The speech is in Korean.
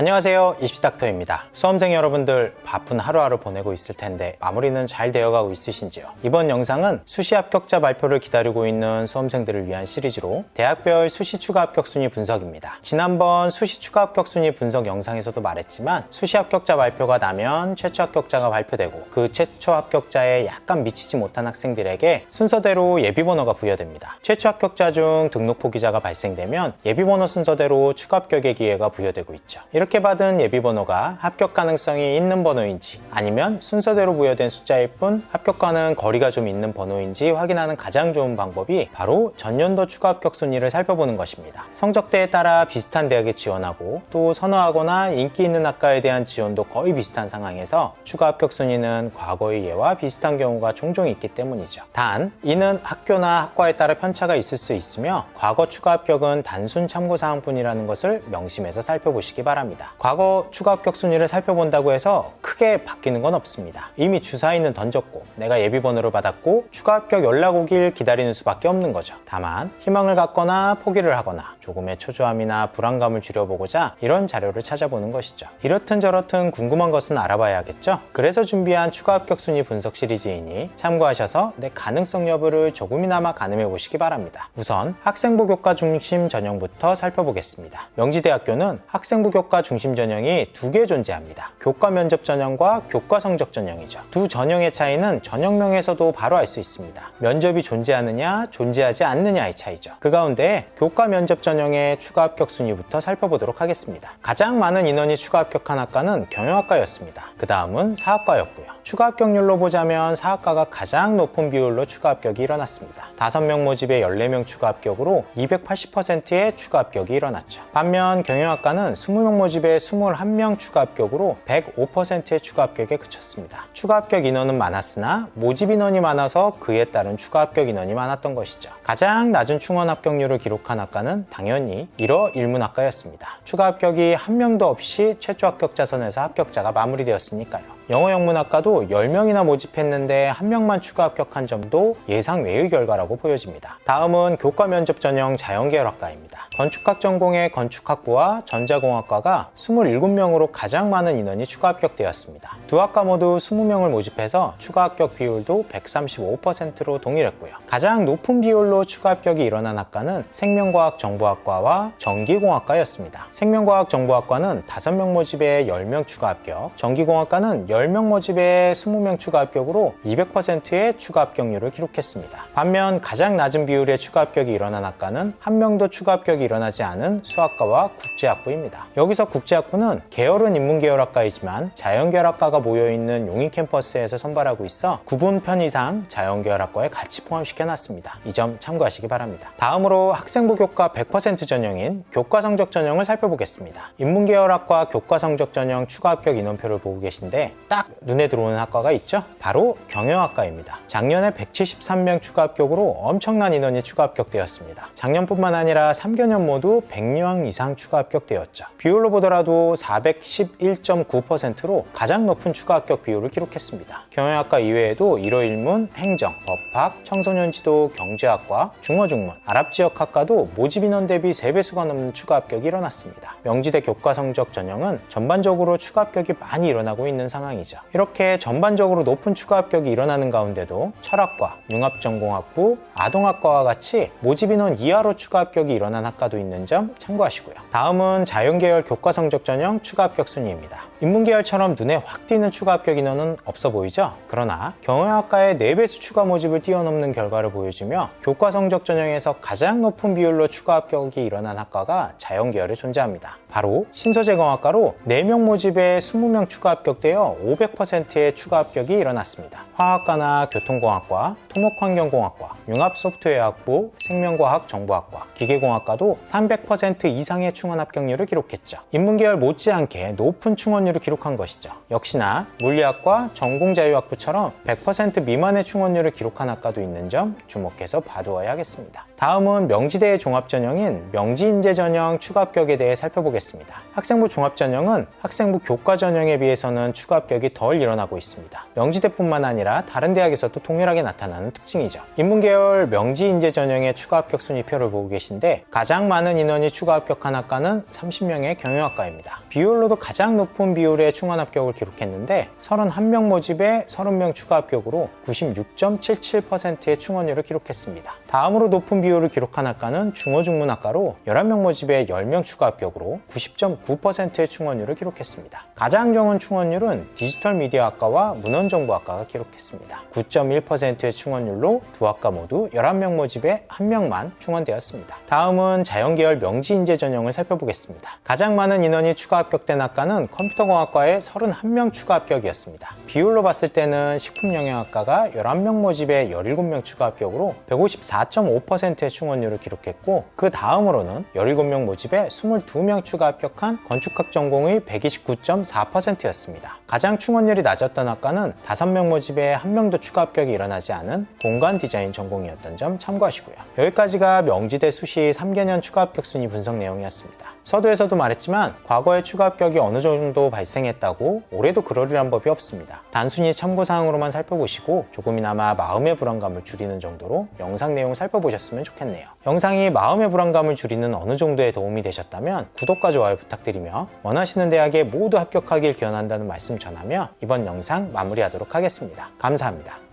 안녕하세요, 입시닥터입니다. 수험생 여러분들 바쁜 하루하루 보내고 있을 텐데 마무리는 잘 되어가고 있으신지요? 이번 영상은 수시 합격자 발표를 기다리고 있는 수험생들을 위한 시리즈로 대학별 수시 추가 합격 순위 분석입니다. 지난번 수시 추가 합격 순위 분석 영상에서도 말했지만 수시 합격자 발표가 나면 최초 합격자가 발표되고 그 최초 합격자에 약간 미치지 못한 학생들에게 순서대로 예비번호가 부여됩니다. 최초 합격자 중 등록 포기자가 발생되면 예비번호 순서대로 추가 합격의 기회가 부여되고 있죠. 이렇게 받은 예비번호가 합격 가능성이 있는 번호인지 아니면 순서대로 부여된 숫자일 뿐 합격과는 거리가 좀 있는 번호인지 확인하는 가장 좋은 방법이 바로 전년도 추가 합격 순위를 살펴보는 것입니다. 성적대에 따라 비슷한 대학에 지원하고 또 선호하거나 인기 있는 학과에 대한 지원도 거의 비슷한 상황에서 추가 합격 순위는 과거의 예와 비슷한 경우가 종종 있기 때문이죠. 단 이는 학교나 학과에 따라 편차가 있을 수 있으며 과거 추가 합격은 단순 참고사항뿐이라는 것을 명심해서 살펴보시기 바랍니다. 과거 추가 합격 순위를 살펴본다고 해서 크게 바뀌는 건 없습니다. 이미 주사위는 던졌고 내가 예비번호를 받았고 추가 합격 연락 오길 기다리는 수밖에 없는 거죠. 다만 희망을 갖거나 포기를 하거나 조금의 초조함이나 불안감을 줄여보고자 이런 자료를 찾아보는 것이죠. 이렇든 저렇든 궁금한 것은 알아봐야겠죠. 그래서 준비한 추가 합격 순위 분석 시리즈이니 참고하셔서 내 가능성 여부를 조금이나마 가늠해 보시기 바랍니다. 우선 학생부 교과 중심 전형부터 살펴보겠습니다. 명지대학교는 학생부 교과 중심 전형이 두 개 존재합니다. 교과 면접 전형과 교과 성적 전형이죠. 두 전형의 차이는 전형명에서도 바로 알 수 있습니다. 면접이 존재하느냐 존재하지 않느냐의 차이죠. 그 가운데 교과 면접 전형의 추가 합격 순위부터 살펴보도록 하겠습니다. 가장 많은 인원이 추가 합격한 학과는 경영학과였습니다. 그 다음은 사학과였고요. 추가 합격률로 보자면 사학과가 가장 높은 비율로 추가 합격이 일어났습니다. 5명 모집에 14명 추가 합격으로 280%의 추가 합격이 일어났죠. 반면 경영학과는 20명 모집에 21명 추가 합격으로 105%의 추가 합격에 그쳤습니다. 추가 합격 인원은 많았으나 모집 인원이 많아서 그에 따른 추가 합격 인원이 많았던 것이죠. 가장 낮은 충원 합격률을 기록한 학과는 당연히 일어일문학과였습니다. 추가 합격이 한 명도 없이 최초 합격자 선에서 합격자가 마무리되었으니까요. 영어영문학과도 10명이나 모집했는데 1명만 추가 합격한 점도 예상 외의 결과라고 보여집니다. 다음은 교과 면접 전형 자연계열학과입니다. 건축학 전공의 건축학부와 전자공학과가 27명으로 가장 많은 인원이 추가 합격되었습니다. 두 학과 모두 20명을 모집해서 추가 합격 비율도 135%로 동일했고요. 가장 높은 비율로 추가 합격이 일어난 학과는 생명과학정보학과와 전기공학과였습니다. 생명과학정보학과는 5명 모집에 10명 추가 합격, 전기공학과는 10명 모집에 20명 추가 합격으로 200%의 추가 합격률을 기록했습니다. 반면 가장 낮은 비율의 추가 합격이 일어난 학과는 한 명도 추가 합격이 일어나지 않은 수학과와 국제학부입니다. 여기서 국제학부는 계열은 인문계열학과이지만 자연계열학과가 모여있는 용인 캠퍼스에서 선발하고 있어 구분 편의상 자연계열학과에 같이 포함시켜놨습니다. 이 점 참고하시기 바랍니다. 다음으로 학생부 교과 100% 전형인 교과 성적 전형을 살펴보겠습니다. 인문계열학과 교과 성적 전형 추가 합격 인원표를 보고 계신데 딱 눈에 들어오는 학과가 있죠? 바로 경영학과입니다. 작년에 173명 추가 합격으로 엄청난 인원이 추가 합격되었습니다. 작년뿐만 아니라 3개년 모두 100명 이상 추가 합격되었죠. 비율로 보더라도 411.9%로 가장 높은 추가 합격 비율을 기록했습니다. 경영학과 이외에도 일어일문, 행정, 법학, 청소년지도, 경제학과, 중어중문, 아랍지역학과도 모집 인원 대비 3배수가 넘는 추가 합격이 일어났습니다. 명지대 교과 성적 전형은 전반적으로 추가 합격이 많이 일어나고 있는 상황이죠. 이렇게 전반적으로 높은 추가 합격이 일어나는 가운데도 철학과, 융합전공학부, 아동학과와 같이 모집 인원 이하로 추가 합격이 일어난 학과도 있는 점 참고하시고요. 다음은 자연계열 교과 성적 전형 추가 합격 순위입니다. 인문계열처럼 눈에 확 띄는 추가 합격 인원은 없어 보이죠? 그러나 경영학과의 4배수 추가 모집을 뛰어넘는 결과를 보여주며 교과 성적 전형에서 가장 높은 비율로 추가 합격이 일어난 학과가 자연계열에 존재합니다. 바로 신소재공학과로 4명 모집에 20명 추가 합격되어 500%의 추가 합격이 일어났습니다. 화학과나 교통공학과, 토목환경공학과, 융합소프트웨어학부, 생명과학 정보학과, 기계공학과도 300% 이상의 충원 합격률을 기록했죠. 인문계열 못지않게 높은 충원률을 기록한 것이죠. 역시나 물리학과, 전공자유학부처럼 100% 미만의 충원률을 기록한 학과도 있는 점 주목해서 봐두어야 하겠습니다. 다음은 명지대의 종합전형인 명지인재전형 추가 합격에 대해 살펴보겠습니다. 학생부 종합전형은 학생부 교과전형에 비해서는 추가 합격이 덜 일어나고 있습니다. 명지대뿐만 아니라 다른 대학에서도 동일하게 나타나는 특징이죠. 인문계열 명지인재전형의 추가 합격 순위표를 보고 계신데 가장 많은 인원이 추가 합격한 학과는 30명의 경영학과입니다. 비율로도 가장 높은 비율의 충원 합격을 기록했는데 31명 모집에 30명 추가 합격으로 96.77%의 충원율을 기록했습니다. 다음으로 높은 비율을 기록한 학과는 중어중문학과로 11명 모집에 10명 추가 합격으로 90.9%의 충원율을 기록했습니다. 가장 적은 충원율은 디지털미디어학과와 문헌정보학과가 기록했습니다. 9.1%의 충원율로 두 학과 모두 11명 모집에 1명만 충원되었습니다. 다음은 자연계열 명지인재 전형을 살펴보겠습니다. 가장 많은 인원이 추가 합격된 학과는 컴퓨터공학과의 31명 추가 합격이었습니다. 비율로 봤을 때는 식품영양학과가 11명 모집에 17명 추가 합격으로 154.5%의 충원율을 기록했고 그 다음으로는 17명 모집에 22명 추가 합격한 건축학 전공의 129.4%였습니다. 가장 충원율이 낮았던 학과는 5명 모집에 1명도 추가 합격이 일어나지 않은 공간 디자인 전공이었던 점 참고하시고요. 여기까지가 명지대 수시 3개년 추가 합격 순위 분석 내용이었습니다. 서두에서도 말했지만 과거에 추가 합격이 어느 정도 발생했다고 올해도 그러리란 법이 없습니다. 단순히 참고사항으로만 살펴보시고 조금이나마 마음의 불안감을 줄이는 정도로 영상 내용 살펴보셨으면 좋겠네요. 영상이 마음의 불안감을 줄이는 어느 정도의 도움이 되셨다면 구독과 좋아요 부탁드리며 원하시는 대학에 모두 합격하길 기원한다는 말씀 전하며 이번 영상 마무리하도록 하겠습니다. 감사합니다.